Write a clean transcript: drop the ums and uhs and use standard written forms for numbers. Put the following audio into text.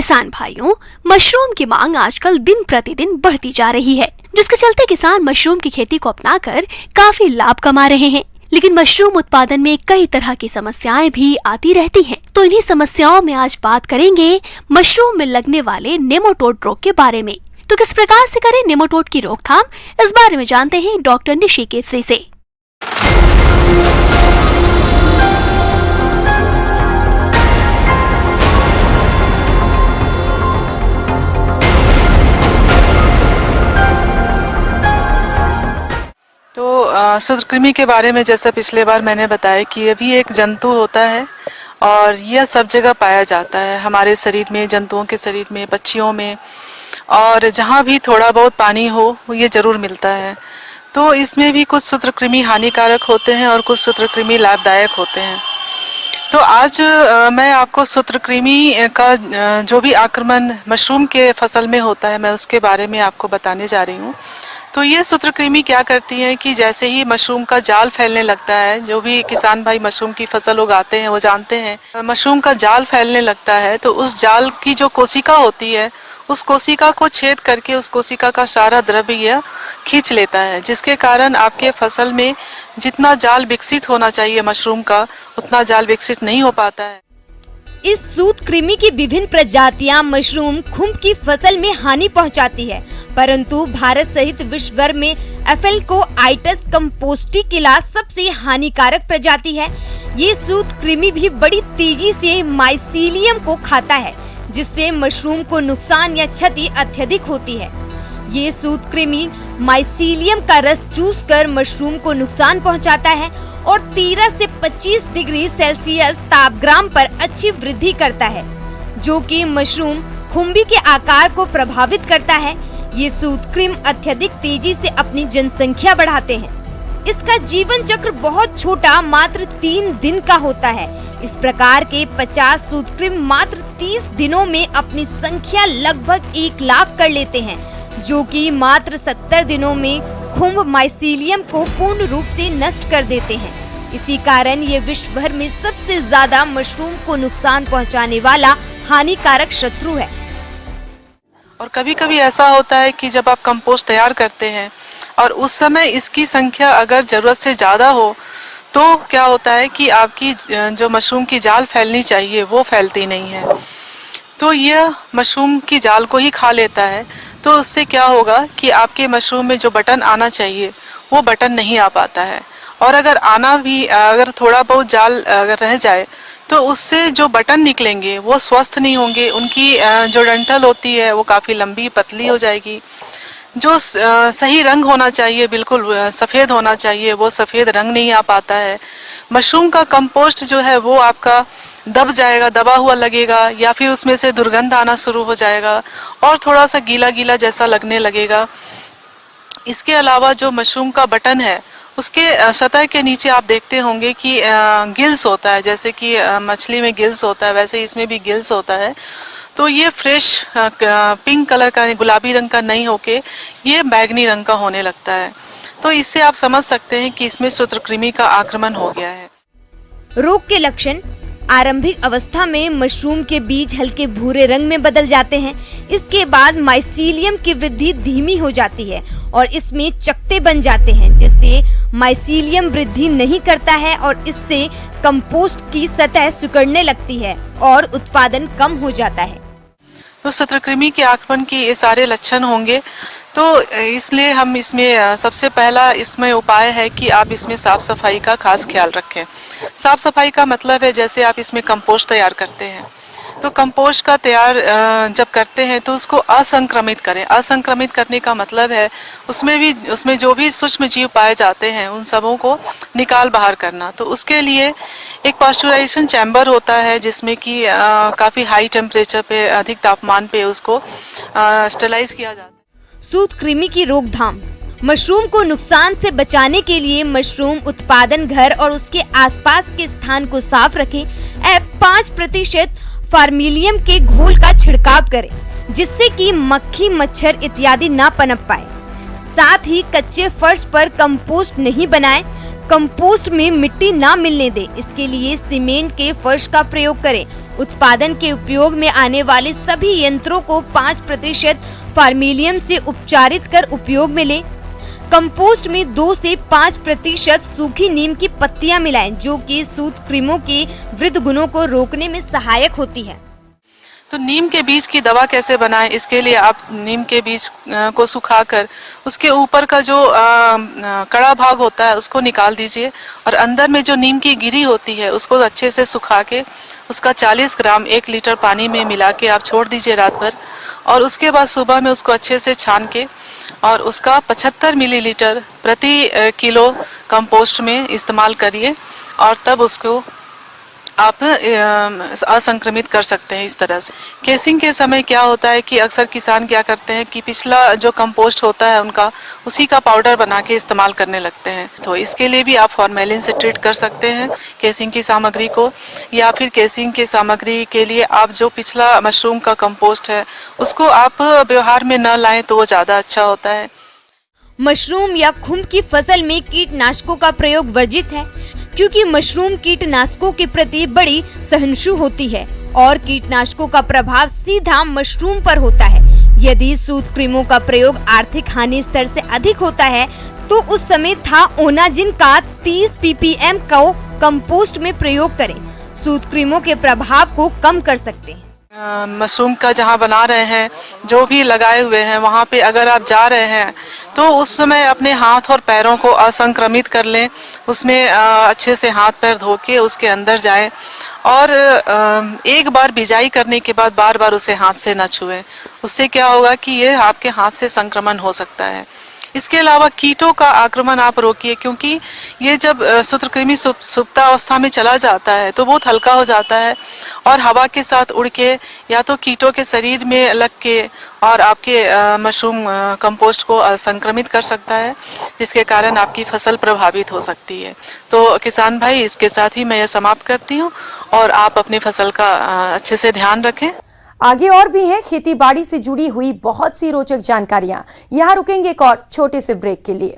किसान भाइयों, मशरूम की मांग आजकल दिन प्रतिदिन बढ़ती जा रही है, जिसके चलते किसान मशरूम की खेती को अपनाकर काफी लाभ कमा रहे हैं। लेकिन मशरूम उत्पादन में कई तरह की समस्याएं भी आती रहती हैं। तो इन्हीं समस्याओं में आज बात करेंगे मशरूम में लगने वाले नेमाटोड रोग के बारे में। तो किस प्रकार से करें नेमाटोड की रोकथाम, इस बारे में जानते हैं डॉक्टर निशी केसरी से। तो सूत्रकृमि के बारे में जैसा पिछले बार मैंने बताया कि ये भी एक जंतु होता है और यह सब जगह पाया जाता है, हमारे शरीर में, जंतुओं के शरीर में, पक्षियों में, और जहाँ भी थोड़ा बहुत पानी हो ये जरूर मिलता है। तो इसमें भी कुछ सूत्रकृमि हानिकारक होते हैं और कुछ सूत्रकृमि लाभदायक होते हैं। तो आज मैं आपको सूत्रकृमि का जो भी आक्रमण मशरूम के फसल में होता है, मैं उसके बारे में आपको बताने जा रही हूँ। तो ये सूत्रकृमि क्या करती है कि जैसे ही मशरूम का जाल फैलने लगता है, जो भी किसान भाई मशरूम की फसल उगाते हैं वो जानते हैं, मशरूम का जाल फैलने लगता है तो उस जाल की जो कोशिका होती है, उस कोशिका को छेद करके उस कोशिका का सारा द्रव्य खींच लेता है, जिसके कारण आपके फसल में जितना जाल विकसित होना चाहिए मशरूम का, उतना जाल विकसित नहीं हो पाता है। इस सूत्रकृमि की विभिन्न प्रजातियां मशरूम खुम्ब की फसल में हानि पहुंचाती है, परंतु भारत सहित विश्व भर में एफेलकोआइटस कंपोस्टिकुला सबसे हानिकारक प्रजाति है। ये सूत्रकृमि भी बड़ी तेजी से माइसीलियम को खाता है, जिससे मशरूम को नुकसान या क्षति अत्यधिक होती है। ये सूत्रकृमि माइसीलियम का रस चूसकर मशरूम को नुकसान पहुंचाता है और 13 से 25 डिग्री सेल्सियस तापक्रम पर अच्छी वृद्धि करता है, जो कि मशरूम खुम्बी के आकार को प्रभावित करता है। ये सूत्रकृमि अत्यधिक तेजी से अपनी जनसंख्या बढ़ाते हैं। इसका जीवन चक्र बहुत छोटा, मात्र 3 दिन का होता है। इस प्रकार के 50 सूत्रकृमि मात्र 30 दिनों में अपनी संख्या लगभग 1 लाख कर लेते हैं, जो कि मात्र 70 दिनों में खुम्ब माइसीलियम को पूर्ण रूप से नष्ट कर देते हैं। इसी कारण ये विश्व भर में सबसे ज्यादा मशरूम को नुकसान पहुंचाने वाला हानिकारक शत्रु है। और कभी कभी ऐसा होता है कि जब आप कंपोस्ट तैयार करते हैं और उस समय इसकी संख्या अगर जरूरत से ज्यादा हो तो क्या होता है कि आपकी जो मशरूम की जाल फैलनी चाहिए वो फैलती नहीं है, तो यह मशरूम की जाल को ही खा लेता है। तो उससे क्या होगा कि आपके मशरूम में जो बटन आना चाहिए वो बटन नहीं आ पाता है, और अगर आना भी, अगर थोड़ा बहुत जाल अगर रह जाए तो उससे जो बटन निकलेंगे वो स्वस्थ नहीं होंगे। उनकी जो डंठल होती है वो काफ़ी लंबी पतली हो जाएगी। जो सही रंग होना चाहिए, बिल्कुल सफ़ेद होना चाहिए, वो सफ़ेद रंग नहीं आ पाता है। मशरूम का कंपोस्ट जो है वो आपका दब जाएगा, दबा हुआ लगेगा, या फिर उसमें से दुर्गंध आना शुरू हो जाएगा और थोड़ा सा गीला गीला जैसा लगने लगेगा। इसके अलावा जो मशरूम का बटन है उसके सतह के नीचे आप देखते होंगे कि गिल्स होता है, जैसे कि मछली में गिल्स होता है वैसे इसमें भी गिल्स होता है। तो ये फ्रेश पिंक कलर का, गुलाबी रंग का नहीं होके ये बैगनी रंग का होने लगता है। तो इससे आप समझ सकते हैं कि इसमें सूत्रकृमि का आक्रमण हो गया है। रोग के लक्षण: आरंभिक अवस्था में मशरूम के बीज हल्के भूरे रंग में बदल जाते हैं। इसके बाद माइसीलियम की वृद्धि धीमी हो जाती है और इसमें चकत्ते बन जाते हैं, जिससे माइसीलियम वृद्धि नहीं करता है और इससे कंपोस्ट की सतह सिकुड़ने लगती है और उत्पादन कम हो जाता है। तो सूत्रकृमि के आक्रमण के ये सारे लक्षण होंगे, तो इसलिए हम इसमें सबसे पहला इसमें उपाय है कि आप इसमें साफ सफाई का खास ख्याल रखें। साफ सफाई का मतलब है जैसे आप इसमें कंपोस्ट तैयार करते हैं, तो कंपोस्ट का तैयार जब करते हैं तो उसको असंक्रमित करें। असंक्रमित करने का मतलब है उसमें जो भी सूक्ष्म जीव पाए जाते हैं उन सबों को निकाल बाहर करना। तो उसके लिए एक पास्चुराइजेशन चैम्बर होता है, जिसमें कि काफ़ी हाई टेम्परेचर पे, अधिक तापमान पे उसको स्टरलाइज किया जाता है। सूत्रकृमि की रोकथाम: मशरूम को नुकसान से बचाने के लिए मशरूम उत्पादन घर और उसके आसपास के स्थान को साफ रखें। 5% फार्मिलियम के घोल का छिड़काव करें, जिससे कि मक्खी, मच्छर इत्यादि ना पनप पाए। साथ ही कच्चे फर्श पर कंपोस्ट नहीं बनाएं। कंपोस्ट में मिट्टी ना मिलने दें। इसके लिए सीमेंट के फर्श का प्रयोग करें उत्पादन के उपयोग में आने वाले सभी यंत्रों को 5% फार्मिलियम से उपचारित कर उपयोग में लें। कंपोस्ट में 2 से 5% सूखी नीम की पत्तियां मिलाएं, जो कि सूत्रकृमियों के वृद्धि गुणों को रोकने में सहायक होती है। तो नीम के बीज की दवा कैसे बनाएं? इसके लिए आप नीम के बीज को सुखाकर उसके ऊपर का जो कड़ा भाग होता है उसको निकाल दीजिए और अंदर में जो नीम की गिरी होती है उसको अच्छे से सुखा के उसका 40 ग्राम 1 लीटर पानी में मिला के आप छोड़ दीजिए रात भर, और उसके बाद सुबह में उसको अच्छे से छान के और उसका 75 मिलीलीटर प्रति किलो कंपोस्ट में इस्तेमाल करिए और तब उसको आप असंक्रमित कर सकते हैं। इस तरह से केसिंग के समय क्या होता है कि अक्सर किसान क्या करते हैं कि पिछला जो कंपोस्ट होता है उनका उसी का पाउडर बना के इस्तेमाल करने लगते हैं। तो इसके लिए भी आप फॉर्मेलिन से ट्रीट कर सकते हैं केसिंग की सामग्री को, या फिर केसिंग की सामग्री के लिए आप जो पिछला मशरूम का कंपोस्ट है उसको आप व्यवहार में न लाएं तो वो ज़्यादा अच्छा होता है। मशरूम या खुम्ब की फसल में कीटनाशकों का प्रयोग वर्जित है, क्योंकि मशरूम कीटनाशकों के प्रति बड़ी सहिष्णु होती है और कीटनाशकों का प्रभाव सीधा मशरूम पर होता है। यदि सूत्रकृमियों का प्रयोग आर्थिक हानि स्तर से अधिक होता है तो उस समय थाओनाजिन का 30 ppm को कंपोस्ट में प्रयोग करें। सूत्रकृमियों के प्रभाव को कम कर सकते हैं। मशरूम का जहाँ बना रहे हैं, जो भी लगाए हुए हैं, वहाँ पे अगर आप जा रहे हैं तो उस समय अपने हाथ और पैरों को असंक्रमित कर लें। उसमें अच्छे से हाथ पैर धो के उसके अंदर जाएं और एक बार बिजाई करने के बाद बार बार उसे हाथ से न छुएं। उससे क्या होगा कि ये आपके हाथ से संक्रमण हो सकता है। इसके अलावा कीटों का आक्रमण आप रोकिए, क्योंकि ये जब सूत्रकृमि सुप्तावस्था में चला जाता है तो बहुत हल्का हो जाता है और हवा के साथ उड़ के या तो कीटों के शरीर में लग के और आपके मशरूम कंपोस्ट को संक्रमित कर सकता है, जिसके कारण आपकी फसल प्रभावित हो सकती है। तो किसान भाई, इसके साथ ही मैं यह समाप्त करती हूँ और आप अपनी फसल का अच्छे से ध्यान रखें। आगे और भी हैं खेती बाड़ी से जुड़ी हुई बहुत सी रोचक जानकारियां। यहाँ रुकेंगे एक और छोटे से ब्रेक के लिए।